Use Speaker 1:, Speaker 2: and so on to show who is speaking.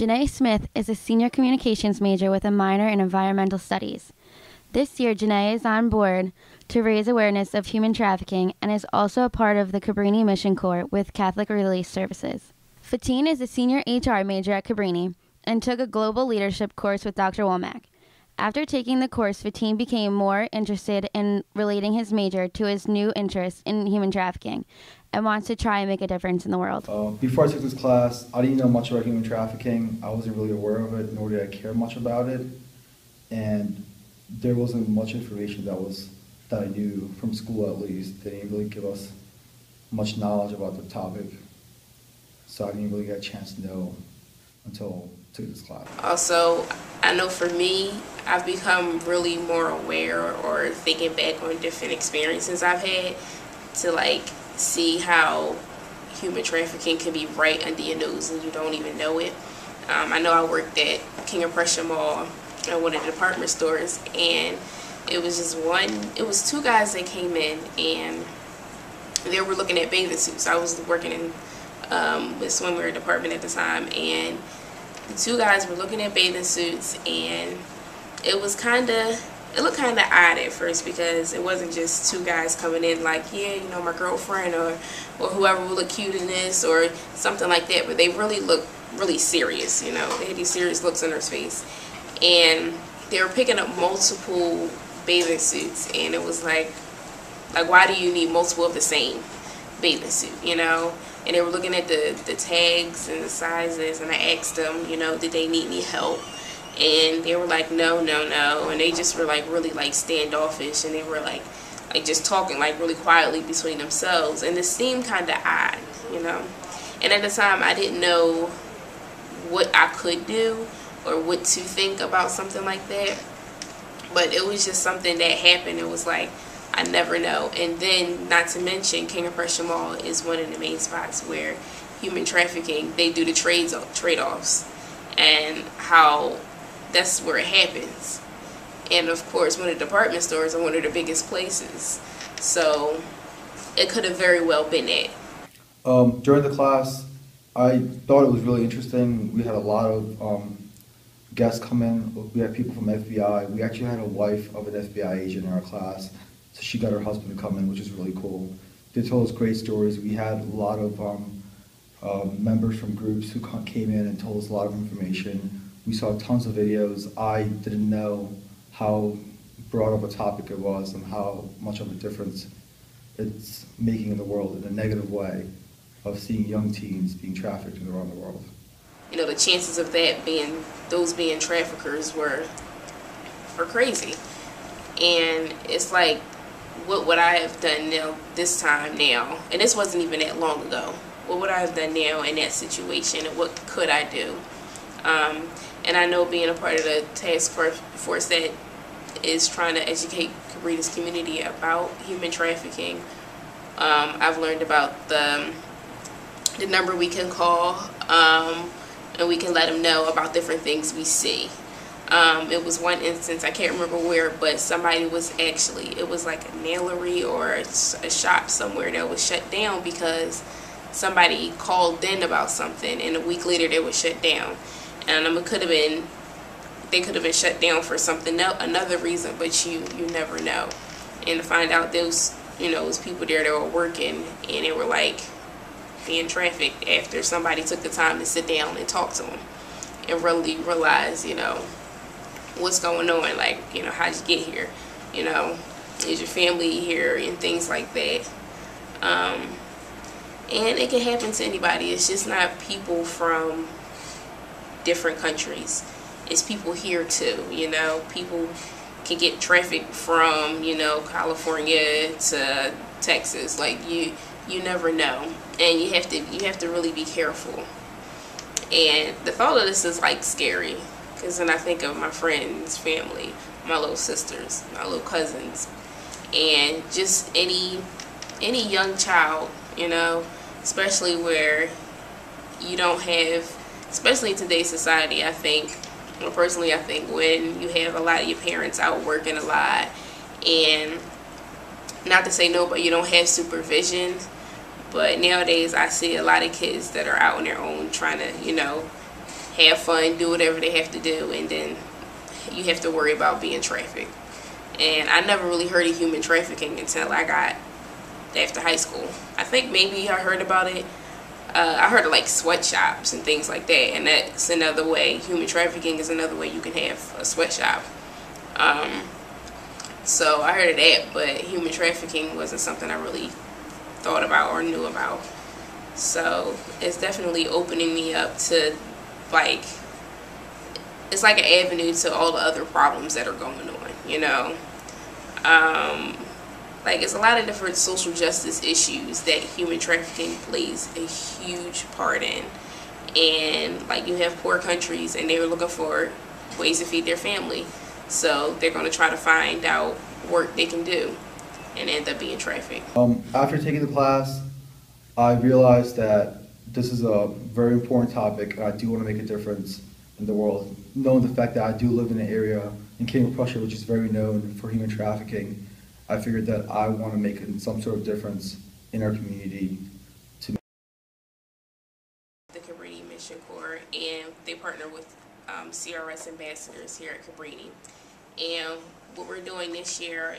Speaker 1: Janae Smith is a senior communications major with a minor in environmental studies. This year, Janae is on board to raise awareness of human trafficking and is also a part of the Cabrini Mission Corps with Catholic Relief Services. Fatine is a senior HR major at Cabrini and took a global leadership course with Dr. Womack. After taking the course, Fatine became more interested in relating his major to his new interest in human trafficking and wants to try and make a difference in the world.
Speaker 2: Before I took this class, I didn't know much about human trafficking. I wasn't really aware of it, nor did I care much about it. And there wasn't much information that I knew from school, at least. They didn't really give us much knowledge about the topic, so I didn't really get a chance to know until I took this class.
Speaker 3: Also, I know for me, I've become really more aware or thinking back on different experiences I've had to see how human trafficking can be right under your nose and you don't even know it. I know I worked at King of Prussia Mall at one of the department stores, and it was two guys that came in and they were looking at bathing suits. I was working in the swimwear department at the time, and the two guys were looking at bathing suits, and it looked kind of odd at first because it wasn't just two guys coming in like, yeah, you know, my girlfriend or whoever will look cute in this or something like that, but they really looked really serious, you know. They had these serious looks on their face, and they were picking up multiple bathing suits, and it was like why do you need multiple of the same bathing suit, you know? And they were looking at the tags and the sizes, and I asked them, you know, did they need any help? And they were like, no, and they just were really standoffish, and they were like just talking really quietly between themselves, and it seemed kind of odd, you know. And at the time, I didn't know what I could do or what to think about something like that, but it was just something that happened. It was like, I never know. And then, not to mention, King of Prussia Mall is one of the main spots where human trafficking, they do the trade-offs, and how that's where it happens. And of course, one of the department stores are one of the biggest places, so it could have very well been it.
Speaker 2: During the class, I thought it was really interesting. We had a lot of guests come in. We had people from FBI. We actually had a wife of an FBI agent in our class, so she got her husband to come in, which is really cool. They told us great stories. We had a lot of members from groups who came in and told us a lot of information. We saw tons of videos. I didn't know how broad of a topic it was and how much of a difference it's making in the world in a negative way of seeing young teens being trafficked around the world.
Speaker 3: You know, the chances of that those being traffickers were crazy. And it's like, what would I have done this time now? And this wasn't even that long ago. What would I have done now in that situation, and what could I do? And I know, being a part of the task force that is trying to educate Cabrita's community about human trafficking, I've learned about the number we can call, and we can let them know about different things we see. It was one instance, I can't remember where, but somebody was it was like a nailery or a shop somewhere that was shut down because somebody called in about something, and a week later they were shut down. And they could have been shut down for something another reason, but you never know. And to find out those people there that were working, and they were being trafficked after somebody took the time to sit down and talk to them and really realize, what's going on, how'd you get here, is your family here, and things like that. And it can happen to anybody. It's just not people from different countries. It's people here too, people can get trafficked from, California to Texas. You never know, and you have to really be careful. And the thought of this is scary, because then I think of my friends' family, my little sisters, my little cousins, and just any young child, especially where you don't have, especially in today's society, I think when you have a lot of your parents out working a lot, and not to say no, but you don't have supervision. But nowadays I see a lot of kids that are out on their own trying to, have fun, do whatever they have to do, and then you have to worry about being trafficked. And I never really heard of human trafficking until I got after high school. I think maybe I heard about it. I heard of like sweatshops and things like that, and that's another way. Human trafficking is another way you can have a sweatshop. So I heard of that, but human trafficking wasn't something I really thought about or knew about. So it's definitely opening me up to, like, it's like an avenue to all the other problems that are going on, you know. Like, it's a lot of different social justice issues that human trafficking plays a huge part in. And, like, you have poor countries, and they're looking for ways to feed their family. So they're going to try to find out work they can do and end up being trafficked.
Speaker 2: After taking the class, I realized that this is a very important topic, and I do want to make a difference in the world. Knowing the fact that I do live in an area in King of Prussia, which is very known for human trafficking, I figured that I want to make some sort of difference in our community.
Speaker 3: The Cabrini Mission Corps, and they partner with CRS ambassadors here at Cabrini. And what we're doing this year